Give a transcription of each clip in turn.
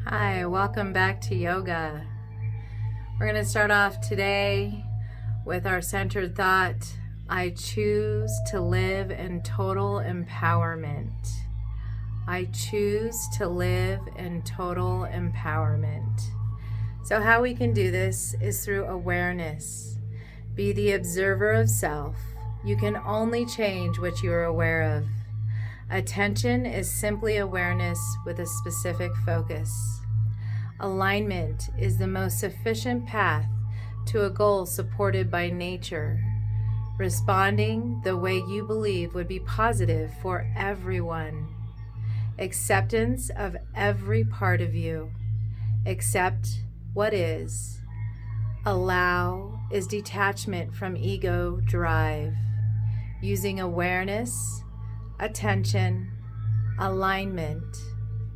Hi, welcome back to yoga. We're going to start off today with our centered thought. I choose to live in total empowerment. I choose to live in total empowerment. So how we can do this is through awareness. Be the observer of self. You can only change what you are aware of. Attention is simply awareness with a specific focus. Alignment is the most efficient path to a goal supported by nature. Responding the way you believe would be positive for everyone. Acceptance of every part of you. Accept what is. Allow is detachment from ego drive. Using awareness, attention, alignment,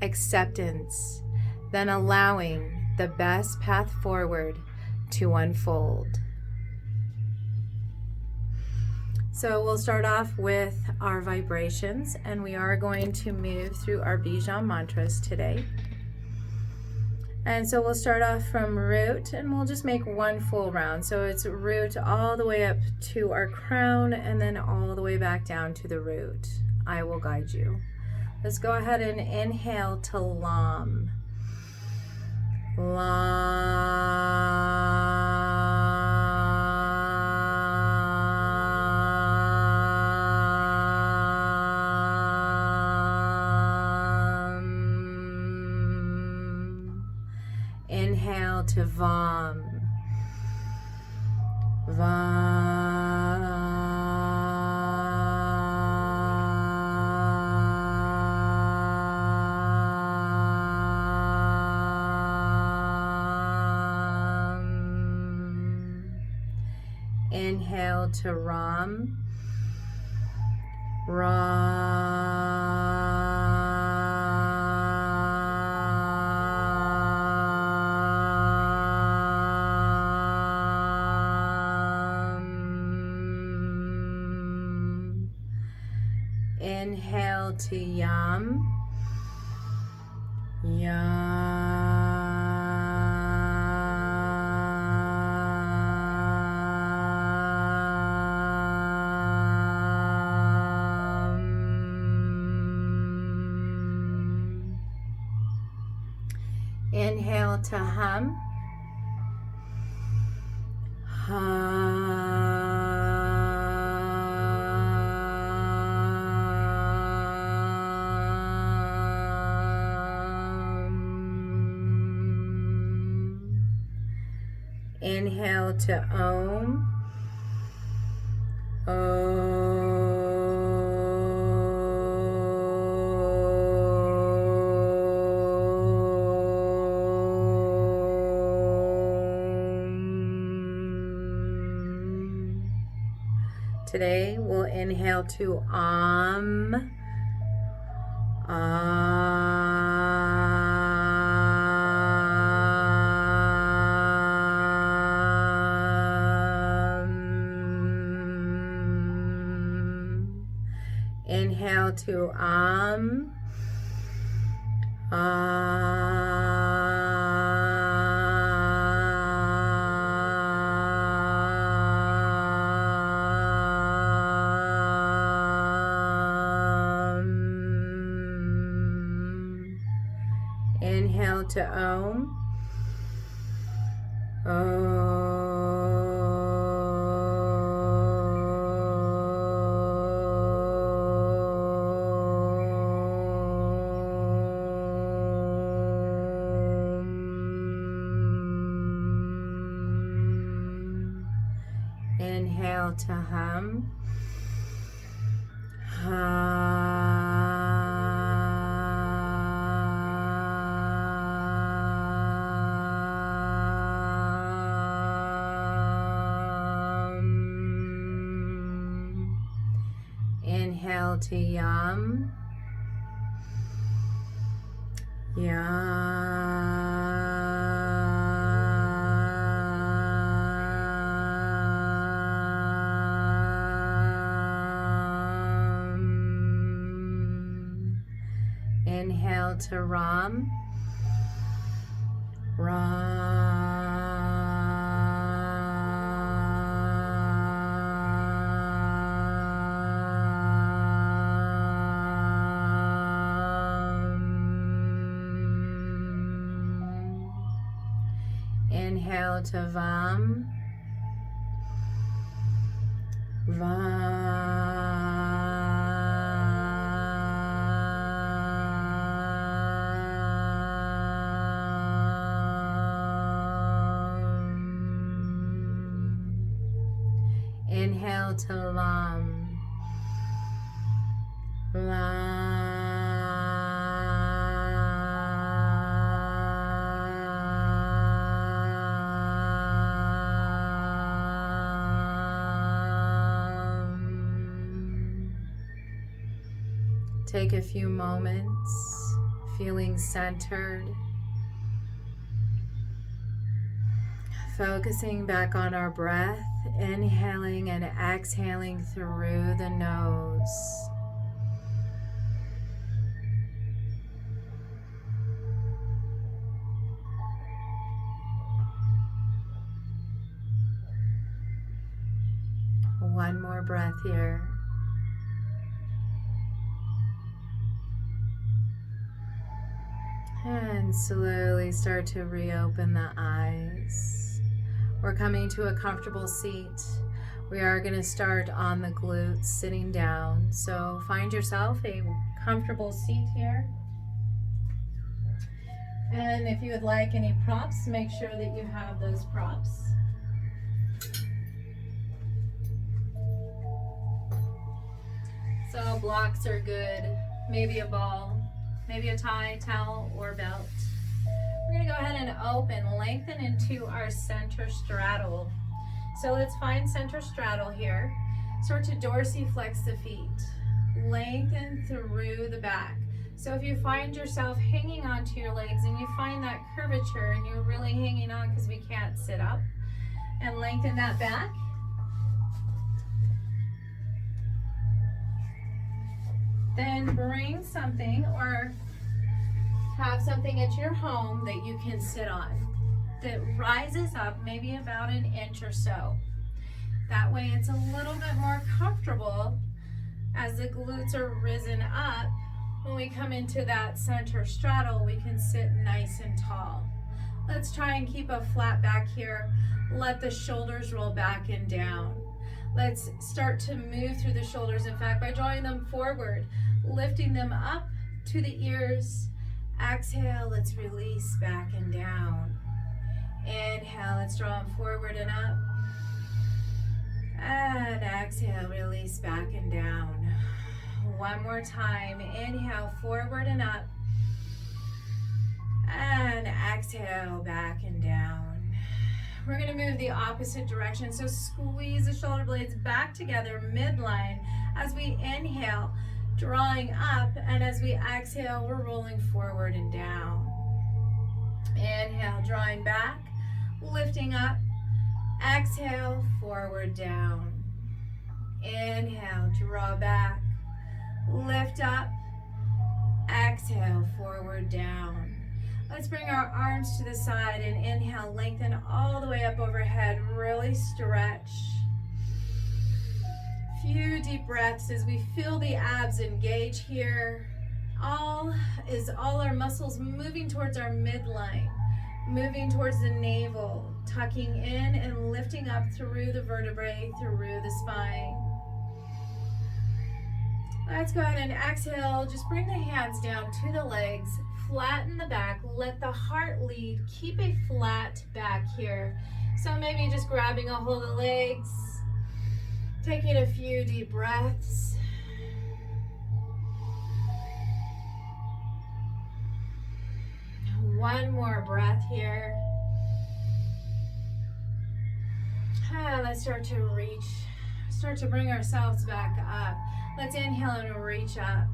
acceptance, then allowing the best path forward to unfold. So we'll start off with our vibrations, and we are going to move through our Bija mantras today. And so we'll start off from root, and we'll just make one full round. So it's root all the way up to our crown, and then all the way back down to the root. I will guide you. Let's go ahead and inhale to Lam. Inhale to Vam. Inhale to Ram. Inhale to Yam. Inhale to Hum. Inhale to Om. Today we'll inhale to Om. Inhale to Inhale to Om. Inhale to Hum. Inhale to Yam. Inhale to Ram. Inhale to Vam. Inhale to Lam. Take a few moments, feeling centered, focusing back on our breath, inhaling and exhaling through the nose. One more breath here. And slowly start to reopen the eyes. We're coming to a comfortable seat. We are going to start on the glutes, sitting down. So find yourself a comfortable seat here. And if you would like any props, make sure that you have those props. So blocks are good, maybe a ball, maybe a tie, towel, or belt. We're going to go ahead and open, lengthen into our center straddle. So let's find center straddle here. Start to dorsiflex the feet. Lengthen through the back. So if you find yourself hanging onto your legs and you find that curvature and you're really hanging on because we can't sit up, and lengthen that back. Then bring something or have something at your home that you can sit on that rises up maybe about an inch or so. That way it's a little bit more comfortable as the glutes are risen up. When we come into that center straddle, we can sit nice and tall. Let's try and keep a flat back here. Let the shoulders roll back and down. Let's start to move through the shoulders. In fact, by drawing them forward, lifting them up to the ears. Exhale, let's release back and down. Inhale, let's draw them forward and up. And exhale, release back and down. One more time. Inhale, forward and up. And exhale, back and down. We're going to move the opposite direction. So squeeze the shoulder blades back together, midline. As we inhale, drawing up, and as we exhale, we're rolling forward and down. Inhale, drawing back, lifting up. Exhale, forward, down. Inhale, draw back, lift up. Exhale, forward, down. Let's bring our arms to the side and inhale, lengthen all the way up overhead, really stretch. Few deep breaths as we feel the abs engage here. All our muscles moving towards our midline, moving towards the navel, tucking in and lifting up through the vertebrae, through the spine. Let's go ahead and exhale. Just bring the hands down to the legs, flatten the back, let the heart lead. Keep a flat back here. So maybe just grabbing a hold of the legs, taking a few deep breaths. One more breath here. Let's start to bring ourselves back up. Let's inhale and reach up.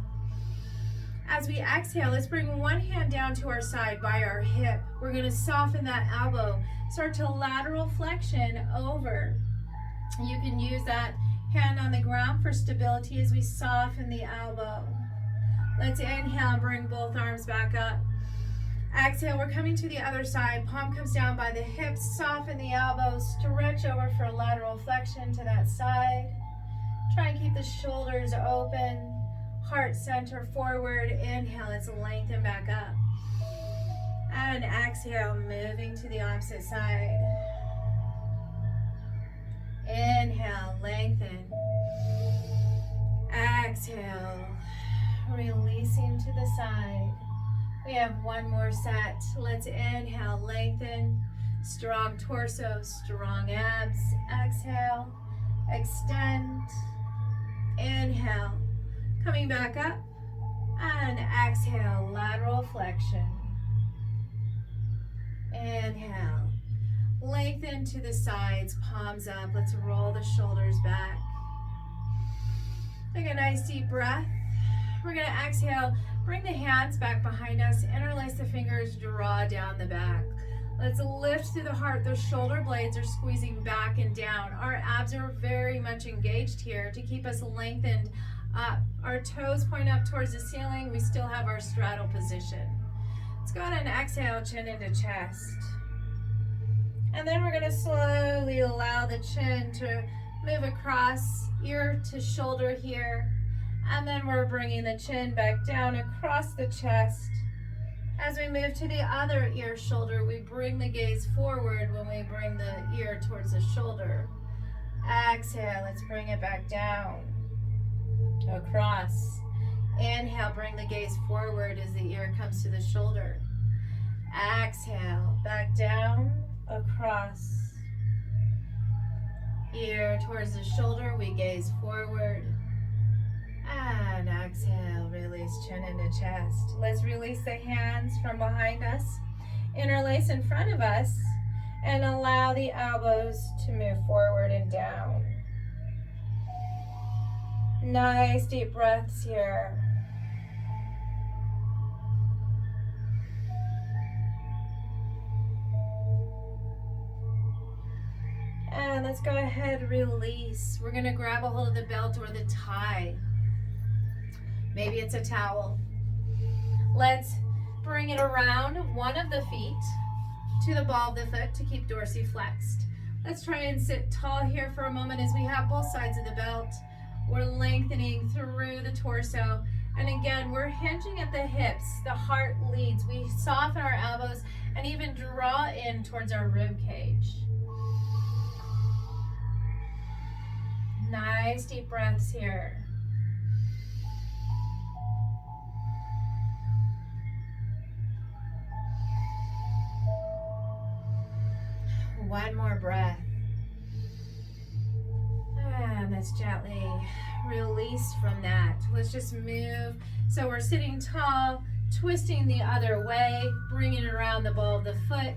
As we exhale, let's bring one hand down to our side by our hip. We're going to soften that elbow. Start to lateral flexion over. You can use that hand on the ground for stability as we soften the elbow. Let's inhale and bring both arms back up. Exhale, we're coming to the other side. Palm comes down by the hips, soften the elbows, stretch over for lateral flexion to that side. Try and keep the shoulders open, heart center forward. Inhale, let's lengthen back up. And exhale, moving to the opposite side. Inhale, lengthen. Exhale, releasing to the side. We have one more set. Let's inhale, lengthen, strong torso, strong abs. Exhale, extend, inhale, coming back up, and exhale, lateral flexion. Inhale, lengthen to the sides, palms up. Let's roll the shoulders back. Take a nice deep breath. We're going to exhale, bring the hands back behind us, interlace the fingers, draw down the back. Let's lift through the heart. Those shoulder blades are squeezing back and down. Our abs are very much engaged here to keep us lengthened up. Our toes point up towards the ceiling. We still have our straddle position. Let's go ahead and exhale, chin into chest. And then we're going to slowly allow the chin to move across ear to shoulder here. And then we're bringing the chin back down across the chest. As we move to the other ear shoulder, we bring the gaze forward when we bring the ear towards the shoulder. Exhale, let's bring it back down, across. Inhale, bring the gaze forward as the ear comes to the shoulder. Exhale, back down, across. Ear towards the shoulder, we gaze forward. And exhale, release chin into chest. Let's release the hands from behind us, interlace in front of us, and allow the elbows to move forward and down. Nice deep breaths here. And let's go ahead, release. We're going to grab a hold of the belt or the tie. Maybe it's a towel. Let's bring it around one of the feet to the ball of the foot to keep dorsiflexed. Let's try and sit tall here for a moment as we have both sides of the belt. We're lengthening through the torso. And again, we're hinging at the hips. The heart leads. We soften our elbows and even draw in towards our rib cage. Nice deep breaths here. One more breath. And let's gently release from that. Let's just move. So we're sitting tall, twisting the other way, bringing it around the ball of the foot.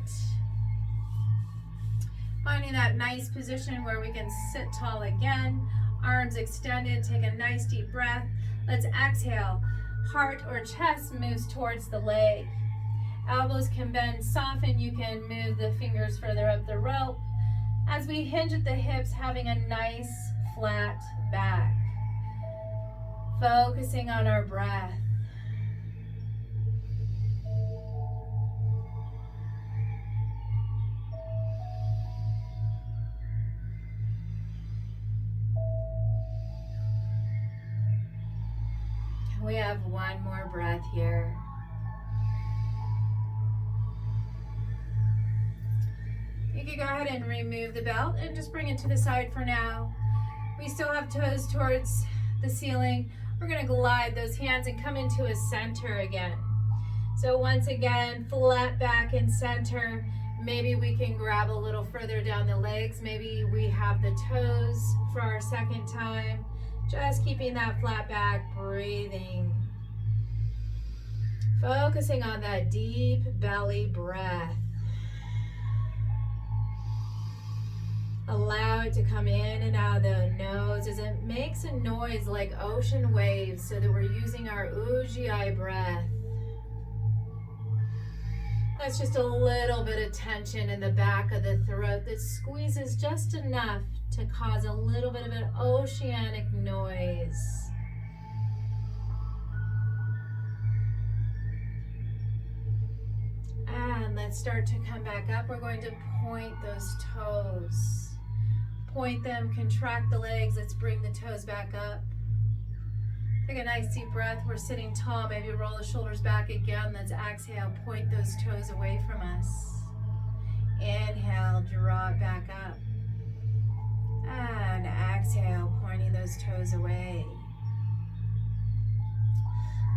Finding that nice position where we can sit tall again. Arms extended, take a nice deep breath. Let's exhale. Heart or chest moves towards the leg. Elbows can bend, soften. You can move the fingers further up the rope. As we hinge at the hips, having a nice flat back. Focusing on our breath. We have one more breath here. You can go ahead and remove the belt and just bring it to the side for now. We still have toes towards the ceiling. We're going to glide those hands and come into a center again. So once again, flat back and center. Maybe we can grab a little further down the legs. Maybe we have the toes for our second time. Just keeping that flat back, breathing. Focusing on that deep belly breath. Allow it to come in and out of the nose as it makes a noise like ocean waves, so that we're using our Ujjayi breath. That's just a little bit of tension in the back of the throat that squeezes just enough to cause a little bit of an oceanic noise. And let's start to come back up. We're going to point those toes. Point them, contract the legs. Let's bring the toes back up. Take a nice deep breath. We're sitting tall. Maybe roll the shoulders back again. Let's exhale. Point those toes away from us. Inhale, draw it back up. And exhale, pointing those toes away.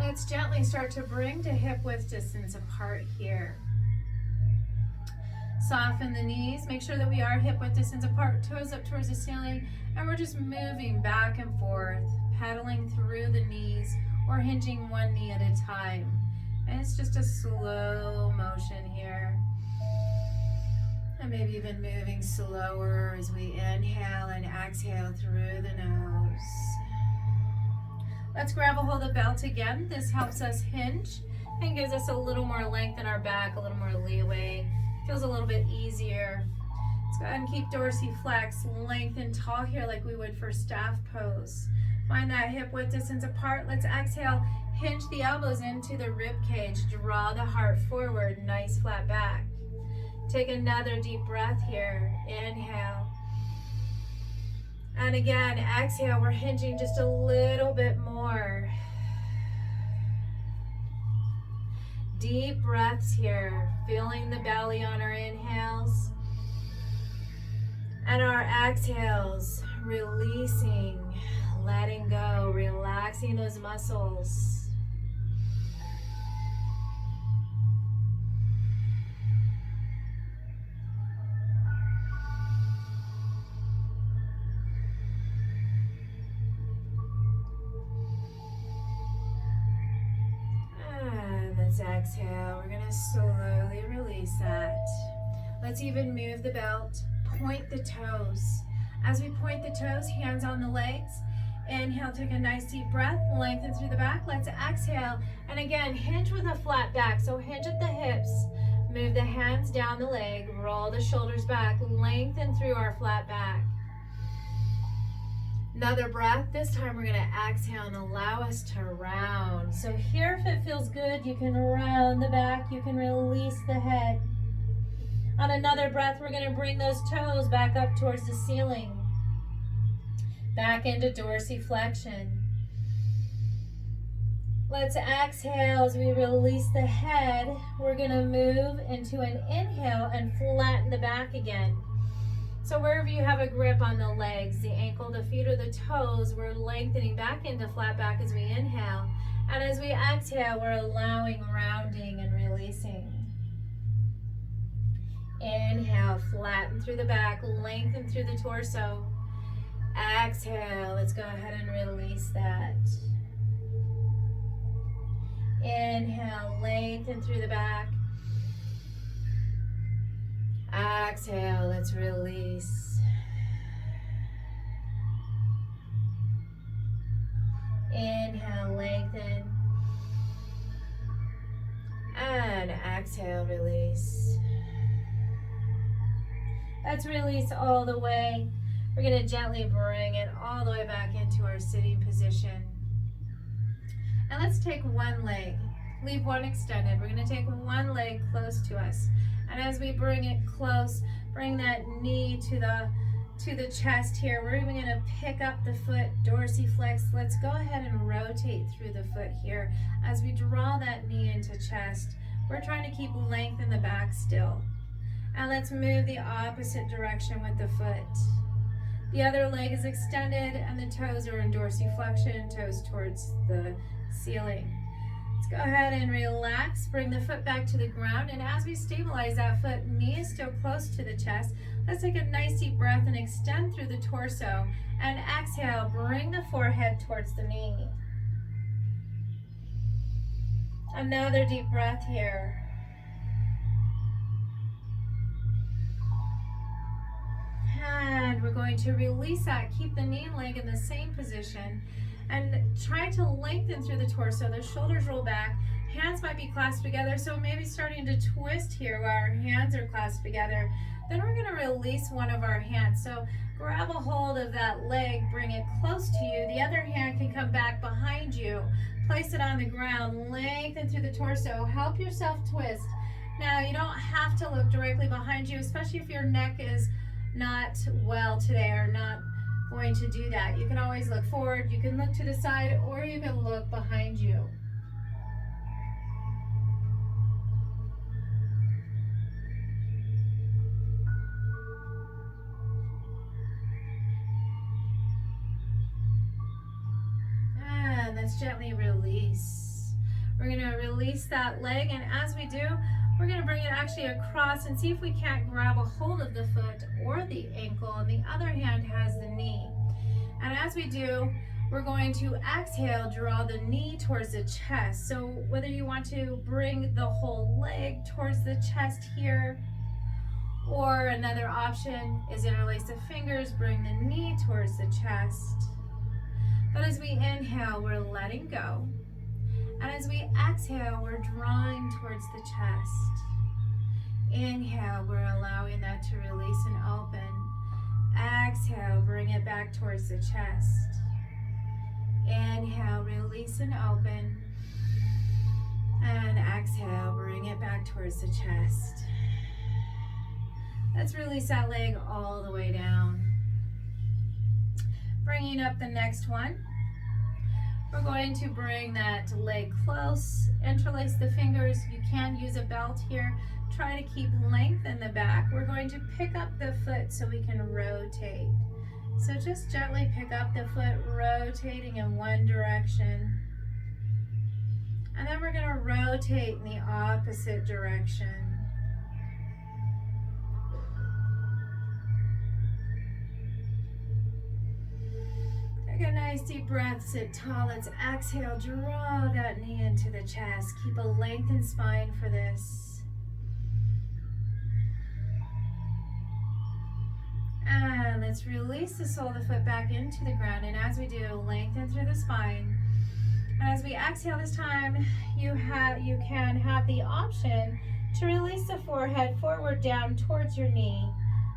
Let's gently start to bring to hip width distance apart here. Soften the knees. Make sure that we are hip width distance apart, toes up towards the ceiling, and we're just moving back and forth, pedaling through the knees or hinging one knee at a time. And it's just a slow motion here. And maybe even moving slower as we inhale and exhale through the nose. Let's grab a hold of the belt again. This helps us hinge and gives us a little more length in our back, a little more leeway. Feels a little bit easier. Let's go ahead and keep dorsiflex, lengthen tall here like we would for staff pose. Find that hip width distance apart. Let's exhale, hinge the elbows into the rib cage, draw the heart forward, nice flat back. Take another deep breath here. Inhale. And again, exhale. We're hinging just a little bit more. Deep breaths here. Feeling the belly on our inhales. And our exhales. Releasing, letting go, relaxing those muscles. Let's exhale. We're going to slowly release that. Let's even move the belt. Point the toes. As we point the toes, hands on the legs. Inhale, take a nice deep breath. Lengthen through the back. Let's exhale. And again, hinge with a flat back. So hinge at the hips. Move the hands down the leg. Roll the shoulders back. Lengthen through our flat back. Another breath. This time we're going to exhale and allow us to round. So here, if it feels good, you can round the back. You can release the head. On another breath, we're going to bring those toes back up towards the ceiling. Back into dorsiflexion. Let's exhale as we release the head. We're going to move into an inhale and flatten the back again. So wherever you have a grip on the legs, the ankle, the feet, or the toes, we're lengthening back into flat back as we inhale. And as we exhale, we're allowing rounding and releasing. Inhale, flatten through the back, lengthen through the torso. Exhale, let's go ahead and release that. Inhale, lengthen through the back. Exhale, let's release. Inhale, lengthen. And exhale, release. Let's release all the way. We're going to gently bring it all the way back into our sitting position. And let's take one leg. Leave one extended. We're going to take one leg close to us. And as we bring it close, bring that knee to the chest here. We're even going to pick up the foot, dorsiflex. Let's go ahead and rotate through the foot here. As we draw that knee into chest, we're trying to keep length in the back still. And let's move the opposite direction with the foot. The other leg is extended and the toes are in dorsiflexion, toes towards the ceiling. Let's go ahead and relax, bring the foot back to the ground, and as we stabilize that foot, knee is still close to the chest. Let's take a nice deep breath and extend through the torso, and exhale, bring the forehead towards the knee. Another deep breath here. And we're going to release that, keep the knee and leg in the same position, and try to lengthen through the torso. The shoulders roll back, hands might be clasped together, so maybe starting to twist here while our hands are clasped together. Then we're going to release one of our hands. So grab a hold of that leg, bring it close to you. The other hand can come back behind you. Place it on the ground, lengthen through the torso, help yourself twist. Now, you don't have to look directly behind you, especially if your neck is not well today or not going to do that. You can always look forward, you can look to the side, or you can look behind you. And let's gently release. We're going to release that leg, and as we do, we're going to bring it actually across and see if we can't grab a hold of the foot or the ankle, and the other hand has the knee. And as we do, we're going to exhale, draw the knee towards the chest. So whether you want to bring the whole leg towards the chest here, or another option is interlace the fingers, bring the knee towards the chest. But as we inhale, we're letting go. And as we exhale, we're drawing towards the chest. Inhale, we're allowing that to release and open. Exhale, bring it back towards the chest. Inhale, release and open. And exhale, bring it back towards the chest. Let's release that leg all the way down. Bringing up the next one. We're going to bring that leg close, interlace the fingers. You can use a belt here. Try to keep length in the back. We're going to pick up the foot so we can rotate. So just gently pick up the foot, rotating in one direction. And then we're going to rotate in the opposite direction. Take a nice deep breath, sit tall. Let's exhale, draw that knee into the chest. Keep a lengthened spine for this. And let's release the sole of the foot back into the ground. And as we do, lengthen through the spine. And as we exhale this time, you can have the option to release the forehead forward down towards your knee,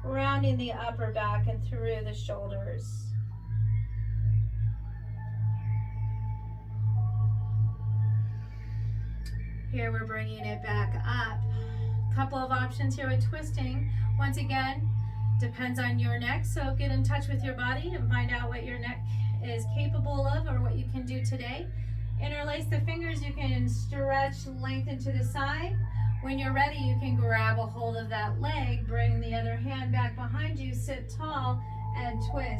rounding the upper back and through the shoulders. Here we're bringing it back up. Couple of options here with twisting. Once again, depends on your neck, so get in touch with your body and find out what your neck is capable of or what you can do today. Interlace the fingers, you can stretch, lengthen to the side. When you're ready, you can grab a hold of that leg, bring the other hand back behind you, sit tall, and twist.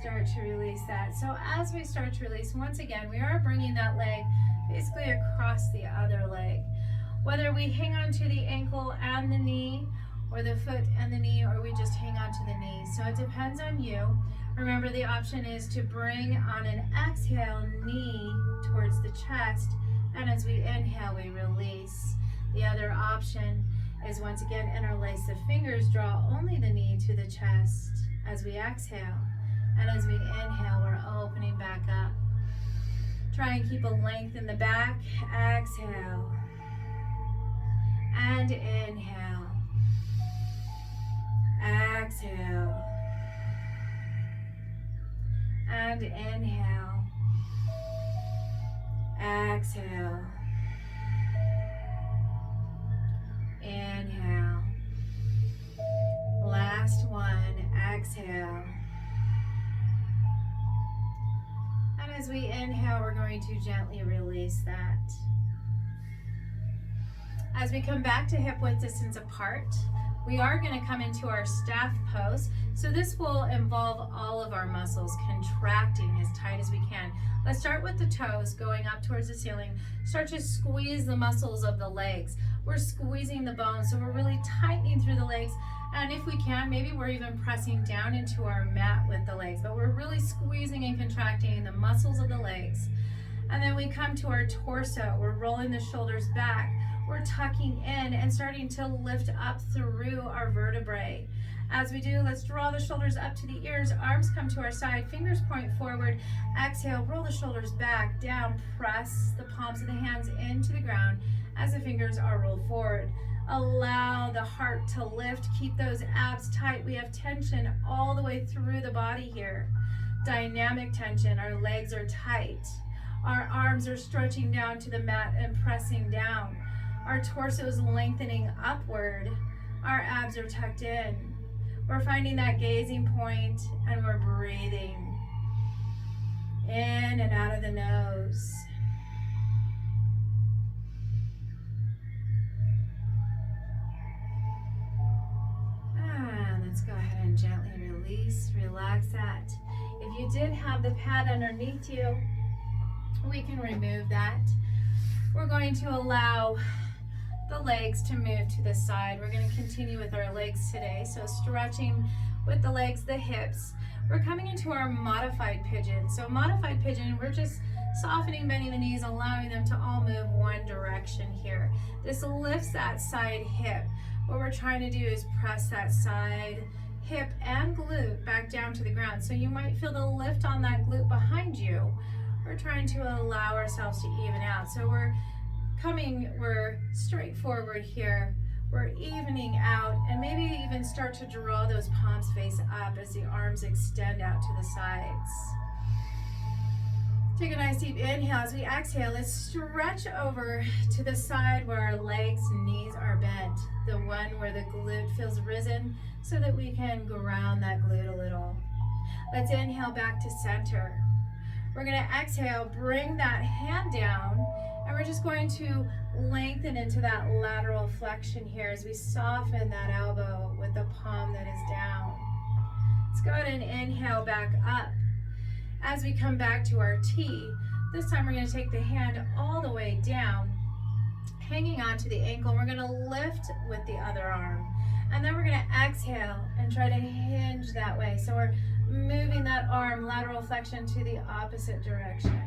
Start to release that. So as we start to release, once again, we are bringing that leg basically across the other leg. Whether we hang on to the ankle and the knee, or the foot and the knee, or we just hang on to the knee. So it depends on you. Remember, the option is to bring on an exhale, knee towards the chest, and as we inhale, we release. The other option is once again, interlace the fingers, draw only the knee to the chest as we exhale. And as we inhale, we're opening back up. Try and keep a length in the back. Exhale. And inhale. Exhale. And inhale. Exhale. Inhale. Last one. Exhale. As we inhale, we're going to gently release that. As we come back to hip width distance apart, we are going to come into our staff pose. So this will involve all of our muscles contracting as tight as we can. Let's start with the toes going up towards the ceiling. Start to squeeze the muscles of the legs. We're squeezing the bones, so we're really tightening through the legs. And if we can, maybe we're even pressing down into our mat with the legs, but we're really squeezing and contracting the muscles of the legs. And then we come to our torso. We're rolling the shoulders back. We're tucking in and starting to lift up through our vertebrae. As we do, let's draw the shoulders up to the ears, arms come to our side, fingers point forward. Exhale, roll the shoulders back, down, press the palms of the hands into the ground as the fingers are rolled forward. Allow the heart to lift, keep those abs tight. We have tension all the way through the body here. Dynamic tension, our legs are tight. Our arms are stretching down to the mat and pressing down. Our torso is lengthening upward. Our abs are tucked in. We're finding that gazing point and we're breathing in and out of the nose. And let's go ahead and gently release, relax that. If you did have the pad underneath you, we can remove that. We're going to allow the legs to move to the side. We're going to continue with our legs today. So stretching with the legs, the hips. We're coming into our modified pigeon. So modified pigeon, we're just softening, bending the knees, allowing them to all move one direction here. This lifts that side hip. What we're trying to do is press that side hip and glute back down to the ground. So you might feel the lift on that glute behind you. We're trying to allow ourselves to even out. So we're straight forward here. We're evening out, and maybe even start to draw those palms face up as the arms extend out to the sides. Take a nice deep inhale. As we exhale, let's stretch over to the side where our legs, knees are bent. The one where the glute feels risen so that we can ground that glute a little. Let's inhale back to center. We're going to exhale, bring that hand down, and we're just going to lengthen into that lateral flexion here as we soften that elbow with the palm that is down. Let's go ahead and inhale back up. As we come back to our T, this time we're going to take the hand all the way down, hanging onto the ankle. We're going to lift with the other arm. And then we're going to exhale and try to hinge that way. So we're moving that arm, lateral flexion, to the opposite direction.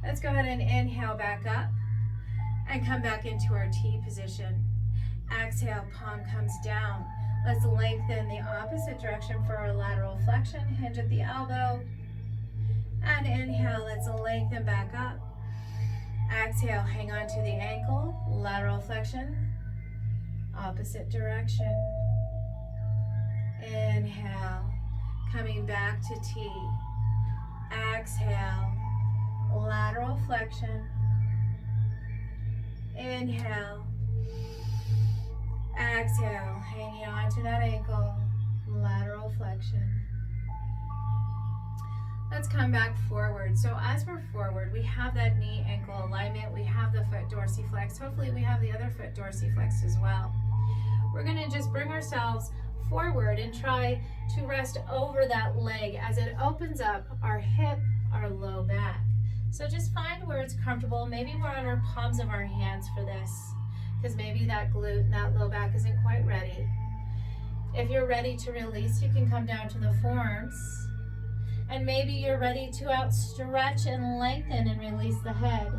Let's go ahead and inhale back up and come back into our T position. Exhale, palm comes down. Let's lengthen the opposite direction for our lateral flexion. Hinge at the elbow. And inhale, let's lengthen back up. Exhale, hang on to the ankle, lateral flexion, opposite direction. Inhale, coming back to T. Exhale, lateral flexion. Inhale. Exhale, hanging on to that ankle, lateral flexion. Let's come back forward. So as we're forward, we have that knee ankle alignment, we have the foot dorsiflex. Hopefully we have the other foot dorsiflex as well. We're going to just bring ourselves forward and try to rest over that leg as it opens up our hip, our low back. So just find where it's comfortable. Maybe we're on our palms of our hands for this, because maybe that glute, that low back isn't quite ready. If you're ready to release, you can come down to the forearms. And maybe you're ready to outstretch and lengthen and release the head.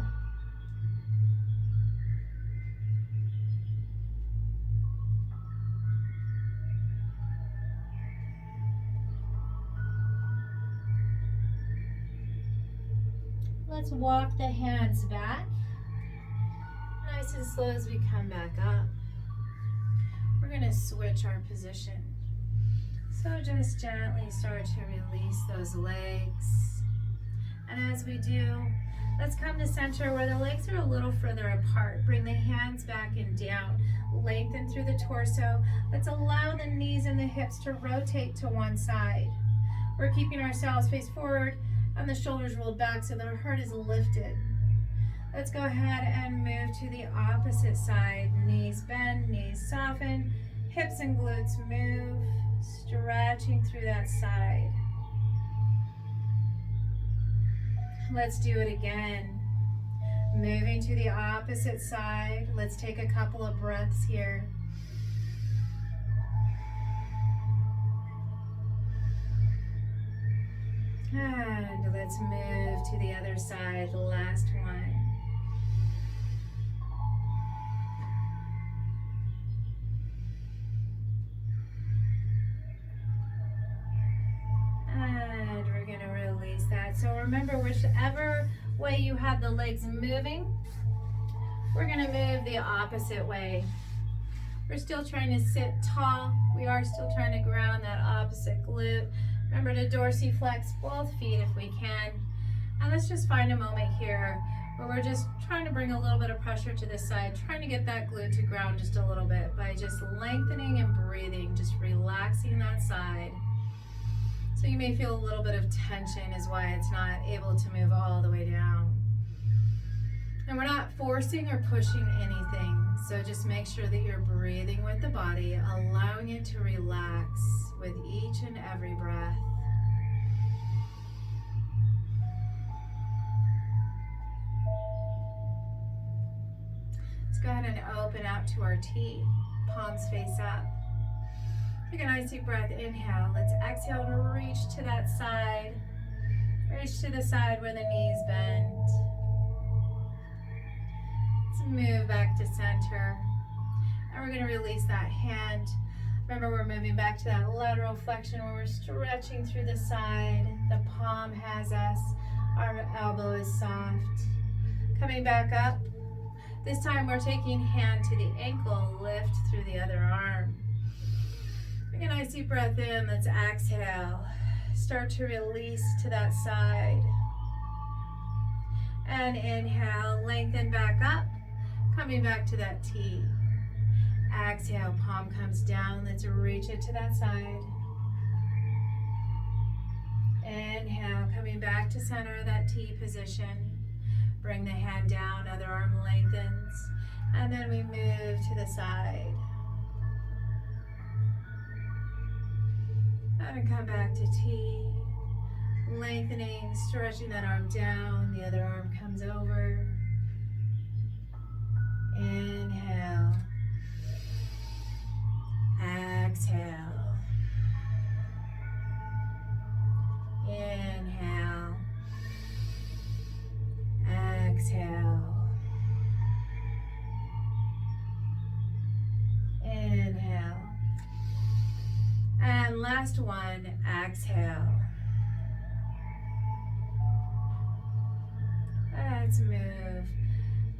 Let's walk the hands back. Nice and slow as we come back up. We're going to switch our position. So just gently start to release those legs. And as we do, let's come to center where the legs are a little further apart. Bring the hands back and down. Lengthen through the torso. Let's allow the knees and the hips to rotate to one side. We're keeping ourselves face forward and the shoulders rolled back so that our heart is lifted. Let's go ahead and move to the opposite side. Knees bend, knees soften, hips and glutes move. Stretching through that side. Let's do it again. Moving to the opposite side. Let's take a couple of breaths here. And let's move to the other side, the last one. that. So remember, whichever way you have the legs moving, we're going to move the opposite way. We're still trying to sit tall. We are still trying to ground that opposite glute. Remember to dorsiflex both feet if we can. And let's just find a moment here where we're just trying to bring a little bit of pressure to this side, trying to get that glute to ground just a little bit by just lengthening and breathing, just relaxing that side. So you may feel a little bit of tension is why it's not able to move all the way down. And we're not forcing or pushing anything, so just make sure that you're breathing with the body, allowing it to relax with each and every breath. Let's go ahead and open out to our T, palms face up. Take a nice deep breath, inhale. Let's exhale and reach to that side. Reach to the side where the knees bend. Let's move back to center. And we're going to release that hand. Remember, we're moving back to that lateral flexion where we're stretching through the side. The palm has us. Our elbow is soft. Coming back up. This time we're taking hand to the ankle, lift through the other arm. Take a nice deep breath in. Let's exhale. Start to release to that side. And inhale, lengthen back up. Coming back to that T. Exhale, palm comes down. Let's reach it to that side. Inhale, coming back to center of that T position. Bring the hand down, other arm lengthens. And then we move to the side. And come back to T. Lengthening, stretching that arm down. The other arm comes over. Inhale. Exhale. Inhale. Exhale. Inhale. And last one, exhale. Let's move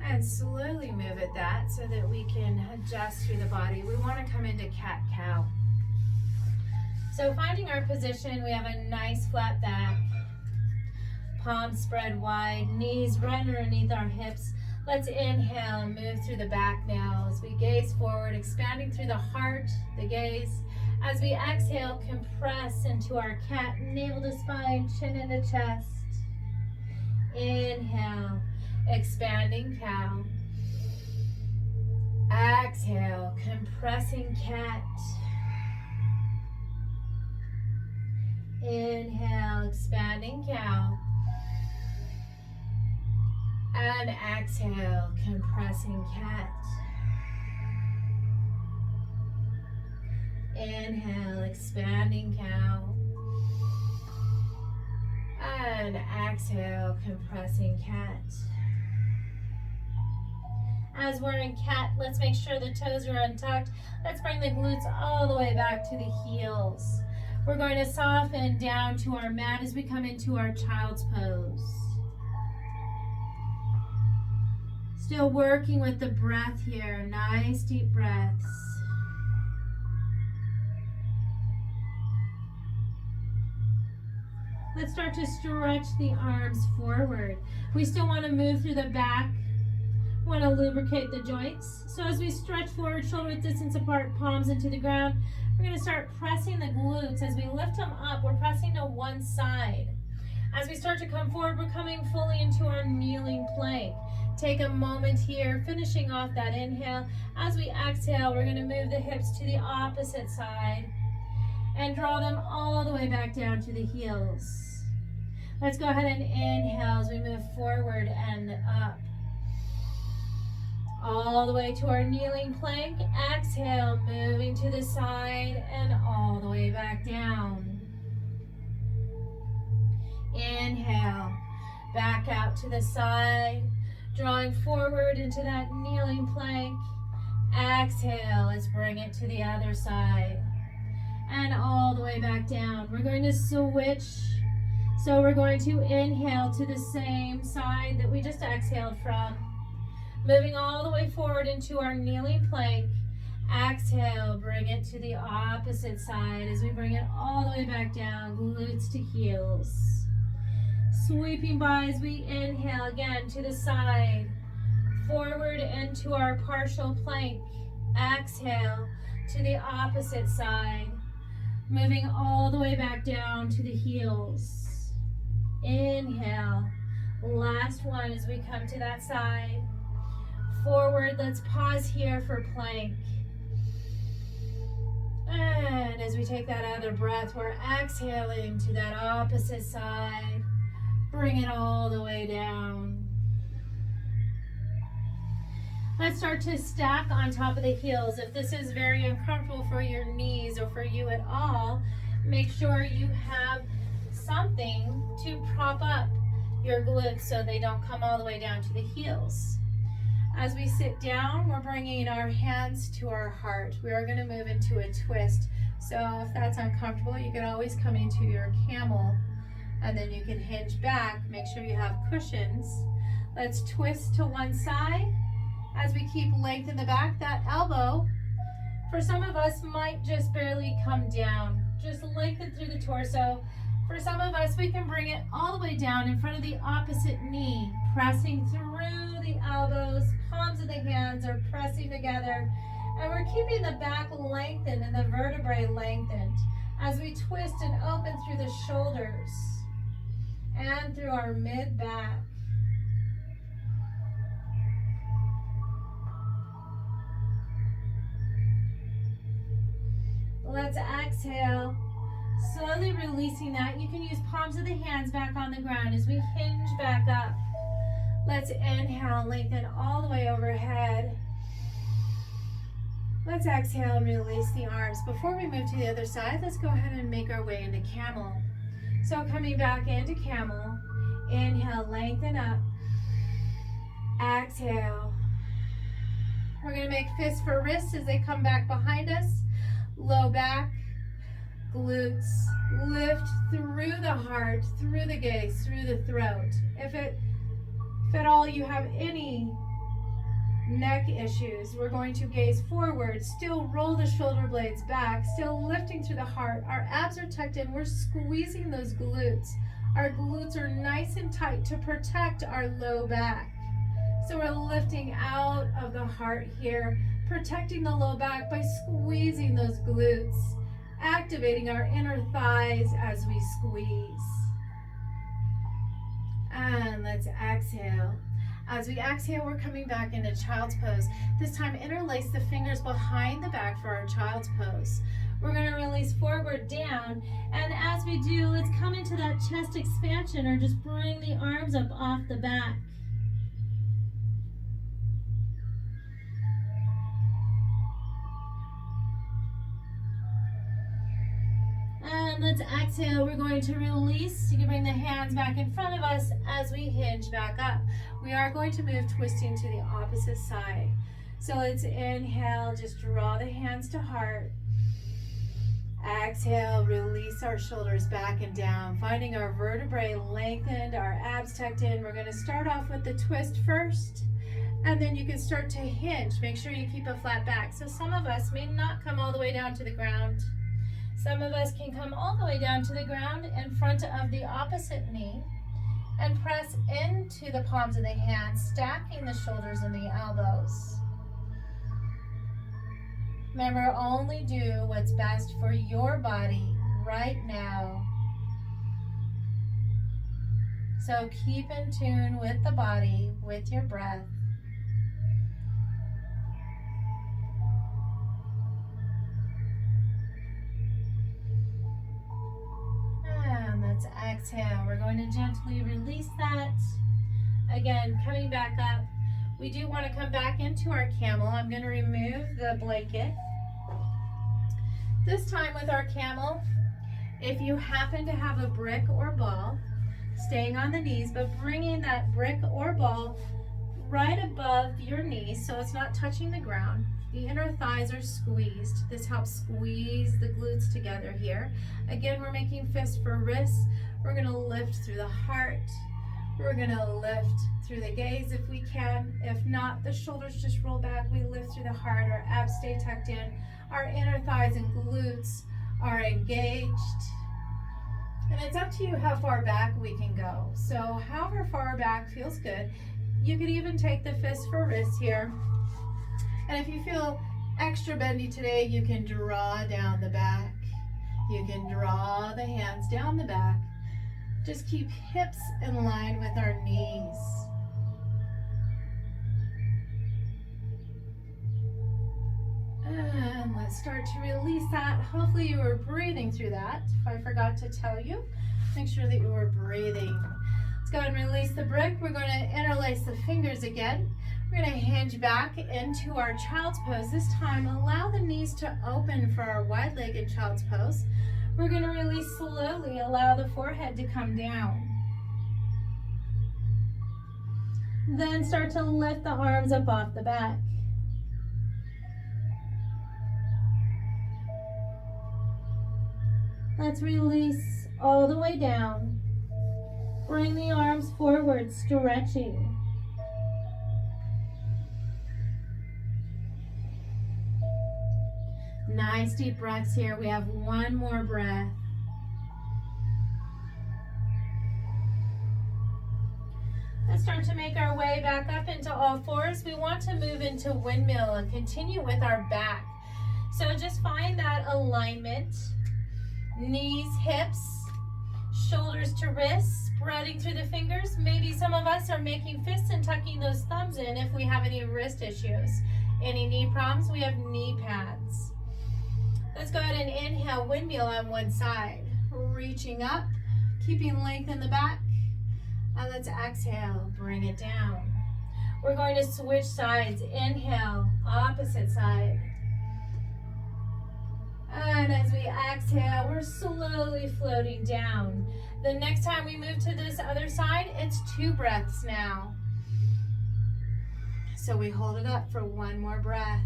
and slowly move at that so that we can adjust through the body. We want to come into cat-cow. So finding our position, we have a nice flat back. Palms spread wide, knees right underneath our hips. Let's inhale and move through the back now as we gaze forward, expanding through the heart, the gaze. As we exhale, compress into our cat, navel to spine, chin into chest. Inhale, expanding cow. Exhale, compressing cat. Inhale, expanding cow. And exhale, compressing cat. Inhale, expanding cow. And exhale, compressing cat. As we're in cat, let's make sure the toes are untucked. Let's bring the glutes all the way back to the heels. We're going to soften down to our mat as we come into our child's pose. Still working with the breath here. Nice deep breaths. Let's start to stretch the arms forward. We still want to move through the back. Want to lubricate the joints. So as we stretch forward, shoulder width distance apart, palms into the ground, we're going to start pressing the glutes. As we lift them up, we're pressing to one side. As we start to come forward, we're coming fully into our kneeling plank. Take a moment here, finishing off that inhale. As we exhale, we're going to move the hips to the opposite side and draw them all the way back down to the heels. Let's go ahead and inhale as we move forward and up. All the way to our kneeling plank. Exhale, moving to the side and all the way back down. Inhale, back out to the side, drawing forward into that kneeling plank. Exhale, let's bring it to the other side. And all the way back down. We're going to switch So we're going to inhale to the same side that we just exhaled from. Moving all the way forward into our kneeling plank. Exhale, bring it to the opposite side as we bring it all the way back down, glutes to heels. Sweeping by as we inhale again to the side. Forward into our partial plank. Exhale to the opposite side. Moving all the way back down to the heels. Inhale. Last one as we come to that side. Forward, let's pause here for plank. And as we take that other breath, we're exhaling to that opposite side. Bring it all the way down. Let's start to stack on top of the heels. If this is very uncomfortable for your knees or for you at all, make sure you have something to prop up your glutes so they don't come all the way down to the heels. As we sit down, we're bringing our hands to our heart. We are going to move into a twist. So if that's uncomfortable, you can always come into your camel and then you can hinge back. Make sure you have cushions. Let's twist to one side. As we keep length in the back, that elbow, for some of us, might just barely come down. Just lengthen through the torso. For some of us, we can bring it all the way down in front of the opposite knee, pressing through the elbows, palms of the hands are pressing together, and we're keeping the back lengthened and the vertebrae lengthened as we twist and open through the shoulders and through our mid-back. Let's exhale, slowly releasing that. You can use palms of the hands back on the ground as we hinge back up. Let's inhale, lengthen all the way overhead. Let's exhale and release the arms. Before we move to the other side, let's go ahead and make our way into camel. So coming back into camel, inhale, lengthen up. Exhale. We're going to make fists for wrists as they come back behind us. Low back, glutes, lift through the heart, through the gaze, through the throat. If at all you have any neck issues, we're going to gaze forward, still roll the shoulder blades back, still lifting through the heart. Our abs are tucked in, we're squeezing those glutes. Our glutes are nice and tight to protect our low back. So we're lifting out of the heart here, protecting the low back by squeezing those glutes, activating our inner thighs as we squeeze. And let's exhale. As we exhale, we're coming back into child's pose. This time, interlace the fingers behind the back for our child's pose. We're going to release forward, down, and as we do, let's come into that chest expansion or just bring the arms up off the back. And let's exhale. We're going to release. You can bring the hands back in front of us as we hinge back up. We are going to move twisting to the opposite side. So let's inhale, just draw the hands to heart. Exhale, release our shoulders back and down, finding our vertebrae lengthened, our abs tucked in. We're going to start off with the twist first, and then you can start to hinge. Make sure you keep a flat back. So some of us may not come all the way down to the ground. Some of us can come all the way down to the ground in front of the opposite knee and press into the palms of the hands, stacking the shoulders and the elbows. Remember, only do what's best for your body right now. So keep in tune with the body, with your breath. And let's exhale. We're going to gently release that. Again, coming back up. We do want to come back into our camel. I'm going to remove the blanket. This time with our camel, if you happen to have a brick or ball, staying on the knees, but bringing that brick or ball right above your knees so it's not touching the ground. The inner thighs are squeezed. This helps squeeze the glutes together here. Again, we're making fists for wrists. We're going to lift through the heart. We're going to lift through the gaze if we can. If not, the shoulders just roll back. We lift through the heart. Our abs stay tucked in. Our inner thighs and glutes are engaged. And it's up to you how far back we can go. So however far back feels good. You could even take the fist for wrist here. And if you feel extra bendy today, you can draw down the back. You can draw the hands down the back. Just keep hips in line with our knees. And let's start to release that. Hopefully you were breathing through that. If I forgot to tell you, make sure that you were breathing. Let's go ahead and release the brick. We're going to interlace the fingers again. We're going to hinge back into our child's pose. This time, allow the knees to open for our wide-legged child's pose. We're going to release slowly. Allow the forehead to come down. Then start to lift the arms up off the back. Let's release all the way down. Bring the arms forward, stretching. Nice deep breaths here. We have one more breath. Let's start to make our way back up into all fours. We want to move into windmill and continue with our back. So just find that alignment. Knees, hips, shoulders to wrists, spreading through the fingers. Maybe some of us are making fists and tucking those thumbs in if we have any wrist issues. Any knee problems, we have knee pads. Let's go ahead and inhale, windmill on one side. Reaching up, keeping length in the back. And let's exhale, bring it down. We're going to switch sides. Inhale, opposite side. And as we exhale, we're slowly floating down. The next time we move to this other side, it's 2 breaths now. So we hold it up for one more breath.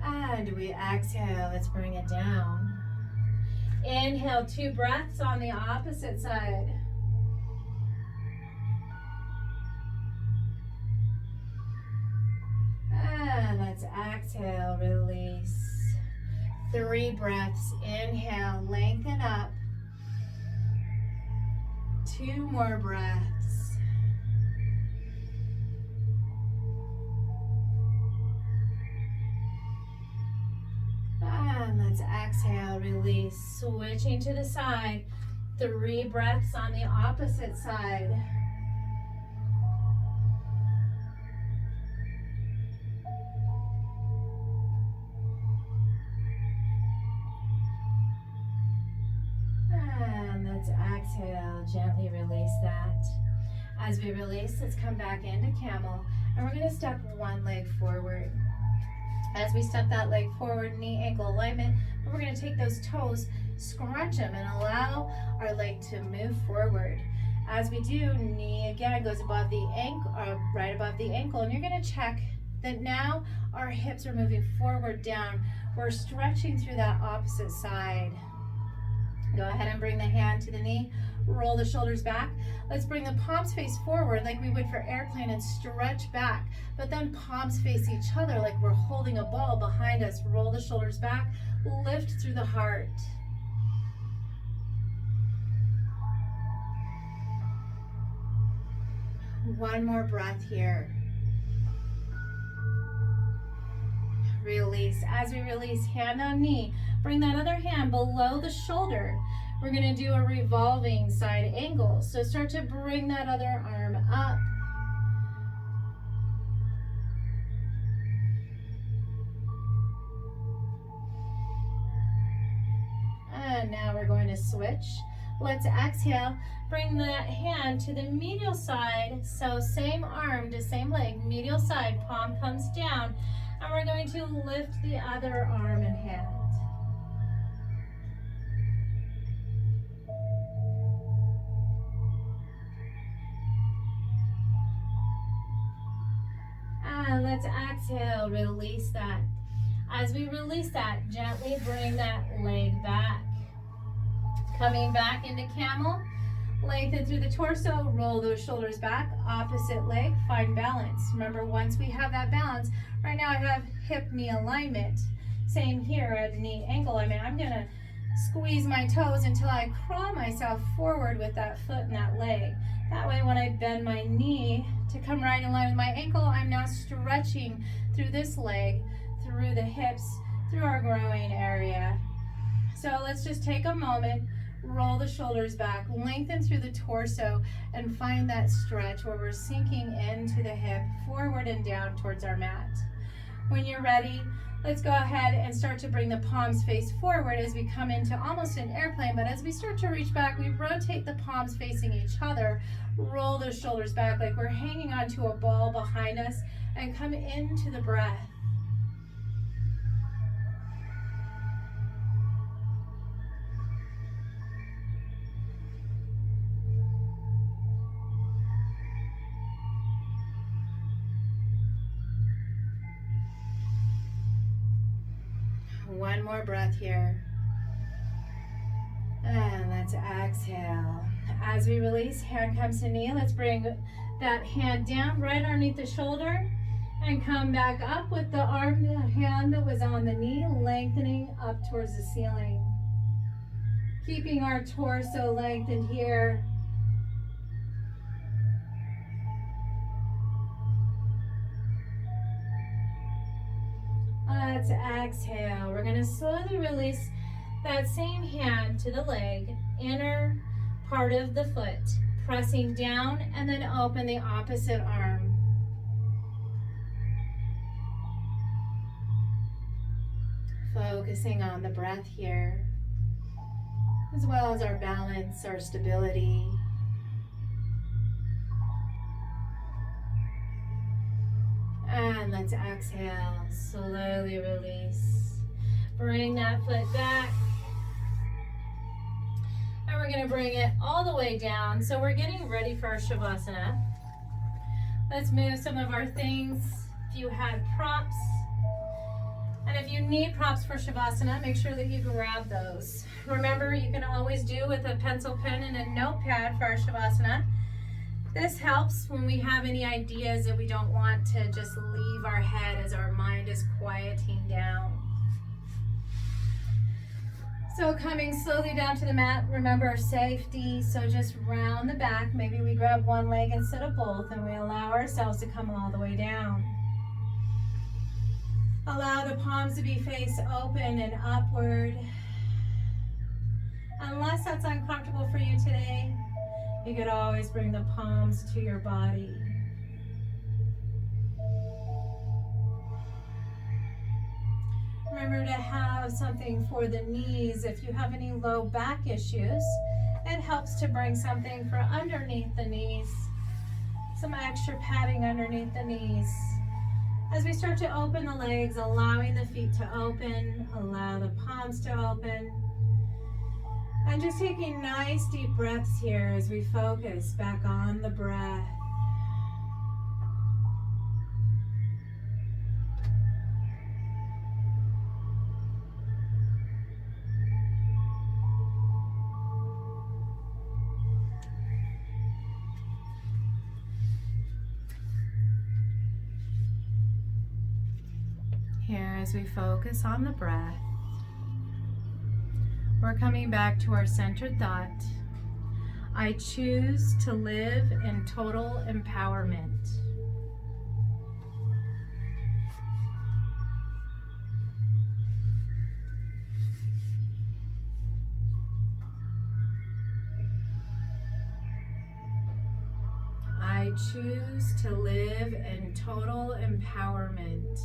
And we exhale, let's bring it down. Inhale, 2 breaths on the opposite side. And let's exhale, release. 3 breaths, inhale, lengthen up. 2 more breaths. And let's exhale, release. Switching to the side. 3 breaths on the opposite side. And let's exhale, gently release that. As we release, let's come back into camel. And we're going to step one leg forward. As we step that leg forward, knee ankle alignment, and we're going to take those toes, scrunch them, and allow our leg to move forward. As we do, knee again goes above the ankle, right above the ankle, and you're going to check that now our hips are moving forward, down. We're stretching through that opposite side. Go ahead and bring the hand to the knee. Roll the shoulders back. Let's bring the palms face forward like we would for airplane and stretch back. But then palms face each other like we're holding a ball behind us. Roll the shoulders back. Lift through the heart. One more breath here. Release. As we release, hand on knee. Bring that other hand below the shoulder. We're going to do a revolving side angle. So start to bring that other arm up. And now we're going to switch. Let's exhale. Bring that hand to the medial side. So same arm to same leg, medial side, palm comes down. And we're going to lift the other arm and hand. And let's exhale, release that. As we release that, gently bring that leg back. Coming back into camel, lengthen through the torso, roll those shoulders back, opposite leg, find balance. Remember, once we have that balance, right now I have hip-knee alignment. Same here at knee ankle alignment. I'm gonna squeeze my toes until I crawl myself forward with that foot and that leg. That way when I bend my knee to come right in line with my ankle, I'm now stretching through this leg, through the hips, through our groin area. So let's just take a moment, roll the shoulders back, lengthen through the torso, and find that stretch where we're sinking into the hip, forward and down towards our mat. When you're ready, let's go ahead and start to bring the palms face forward as we come into almost an airplane, but as we start to reach back, we rotate the palms facing each other, roll those shoulders back like we're hanging onto a ball behind us, and come into the breath. One more breath here. And let's exhale. As we release, hand comes to knee. Let's bring that hand down right underneath the shoulder and come back up with the arm, the hand that was on the knee, lengthening up towards the ceiling. Keeping our torso lengthened here. Let's exhale. We're going to slowly release that same hand to the leg, inner part of the foot, pressing down, and then open the opposite arm. Focusing on the breath here, as well as our balance, our stability. And let's exhale, slowly release. Bring that foot back. And we're going to bring it all the way down. So we're getting ready for our Shavasana. Let's move some of our things. If you had props, and if you need props for Shavasana, make sure that you grab those. Remember, you can always do with a pencil, pen, and a notepad for our Shavasana. This helps when we have any ideas that we don't want to just leave our head as our mind is quieting down. So coming slowly down to the mat, remember safety, so just round the back. Maybe we grab one leg instead of both, and we allow ourselves to come all the way down. Allow the palms to be face open and upward. Unless that's uncomfortable for you today, you could always bring the palms to your body. Remember to have something for the knees. If you have any low back issues, it helps to bring something for underneath the knees. Some extra padding underneath the knees. As we start to open the legs, allowing the feet to open, allow the palms to open. And just taking nice deep breaths here as we focus back on the breath. Here as we focus on the breath. We're coming back to our centered thought. I choose to live in total empowerment. I choose to live in total empowerment.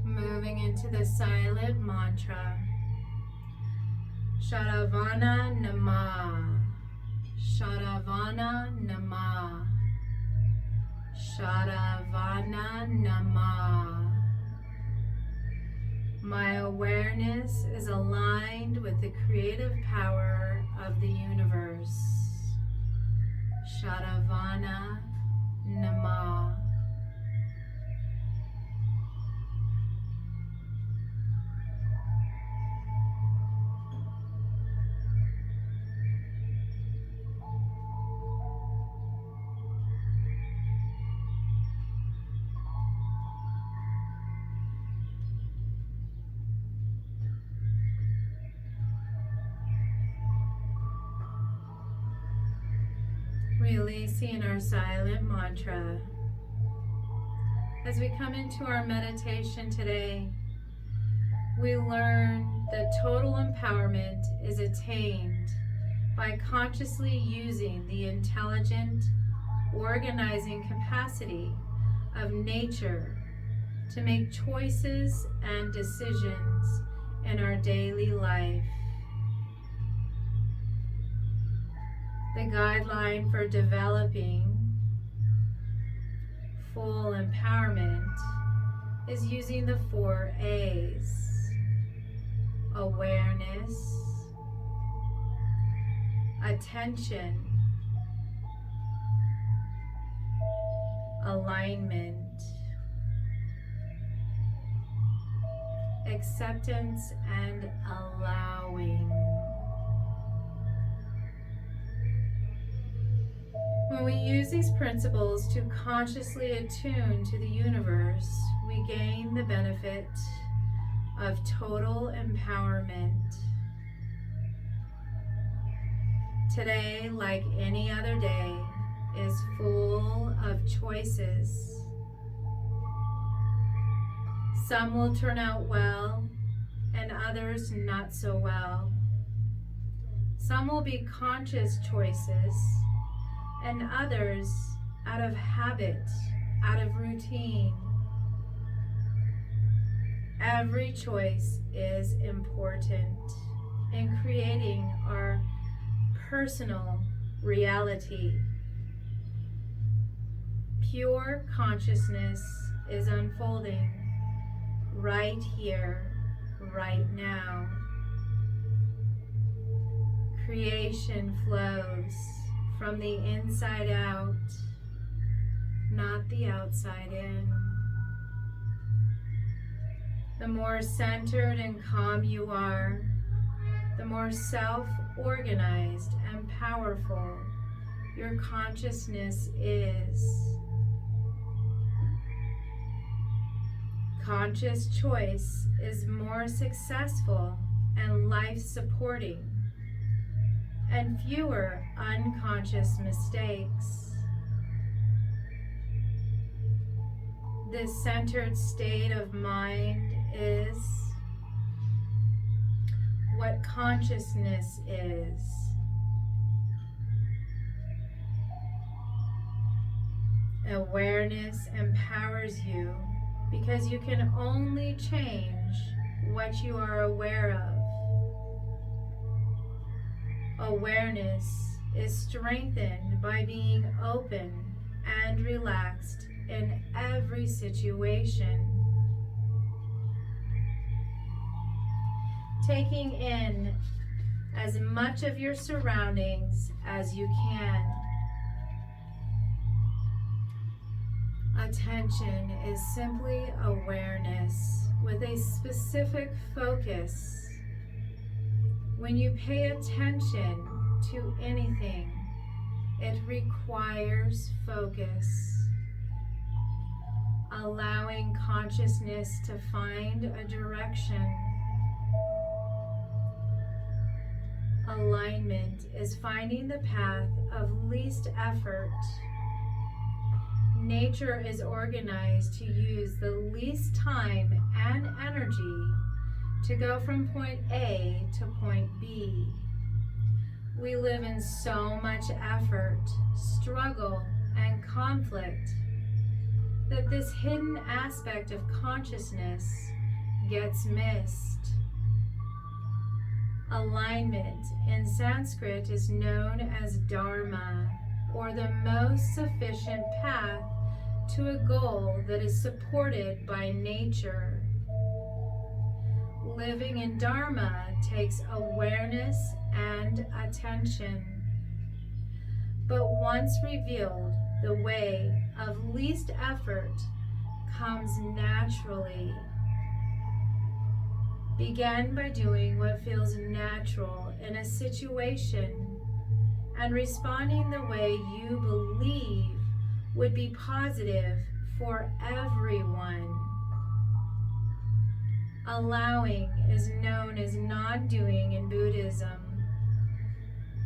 Moving into the silent mantra. Shadavana Nama. Shadavana Nama. Shadavana Nama. My awareness is aligned with the creative power of the universe. Sharavana Nama. Releasing our silent mantra. As we come into our meditation today, we learn that total empowerment is attained by consciously using the intelligent, organizing capacity of nature to make choices and decisions in our daily life. The guideline for developing full empowerment is using the 4 A's: awareness, attention, alignment, acceptance, and allowing. When we use these principles to consciously attune to the universe, we gain the benefit of total empowerment. Today, like any other day, is full of choices. Some will turn out well, and others not so well. Some will be conscious choices, and others out of habit, out of routine. Every choice is important in creating our personal reality. Pure consciousness is unfolding right here, right now. Creation flows from the inside out, not the outside in. The more centered and calm you are, the more self-organized and powerful your consciousness is. Conscious choice is more successful and life-supporting, and fewer unconscious mistakes. This centered state of mind is what consciousness is. Awareness empowers you because you can only change what you are aware of. Awareness is strengthened by being open and relaxed in every situation. Taking in as much of your surroundings as you can. Attention is simply awareness with a specific focus. When you pay attention to anything, it requires focus. Allowing consciousness to find a direction. Alignment is finding the path of least effort. Nature is organized to use the least time and energy to go from point A to point B. We live in so much effort, struggle, and conflict that this hidden aspect of consciousness gets missed. Alignment in Sanskrit is known as Dharma, or the most sufficient path to a goal that is supported by nature. Living in Dharma takes awareness and attention. But once revealed, the way of least effort comes naturally. Begin by doing what feels natural in a situation and responding the way you believe would be positive for everyone. Allowing is known as non-doing in Buddhism.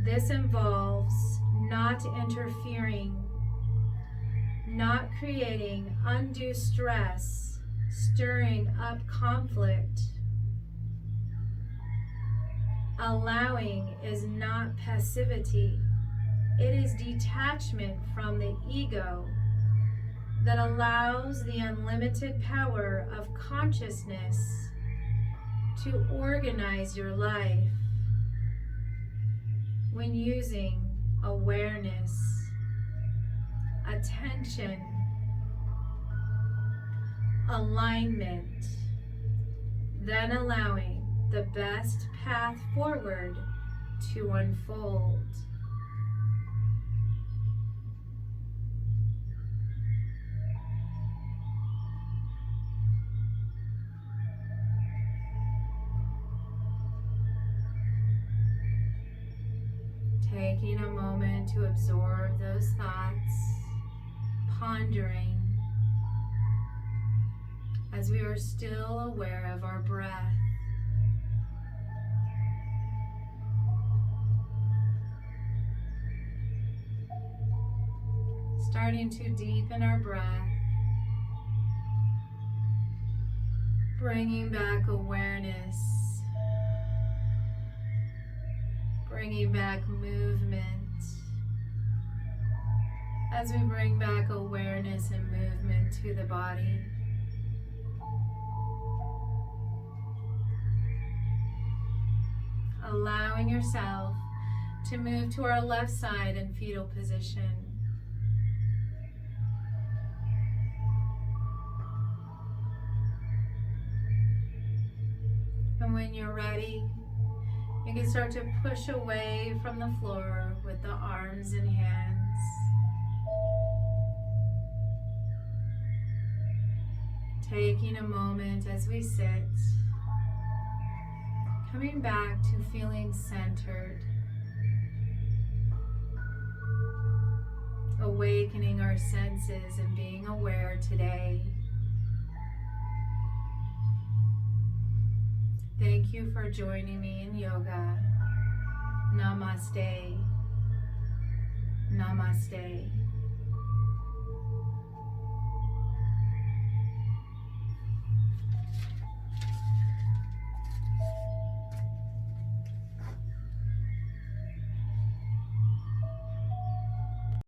This involves not interfering, not creating undue stress, stirring up conflict. Allowing is not passivity. It is detachment from the ego that allows the unlimited power of consciousness to organize your life. When using awareness, attention, alignment, then allowing the best path forward to unfold. Taking a moment to absorb those thoughts, pondering as we are still aware of our breath. Starting to deepen our breath, bringing back awareness, bringing back movement. As we bring back awareness and movement to the body, allowing yourself to move to our left side in fetal position. And when you're ready, you can start to push away from the floor with the arms and hands. Taking a moment as we sit, coming back to feeling centered, awakening our senses and being aware today. Thank you for joining me in yoga. Namaste. Namaste.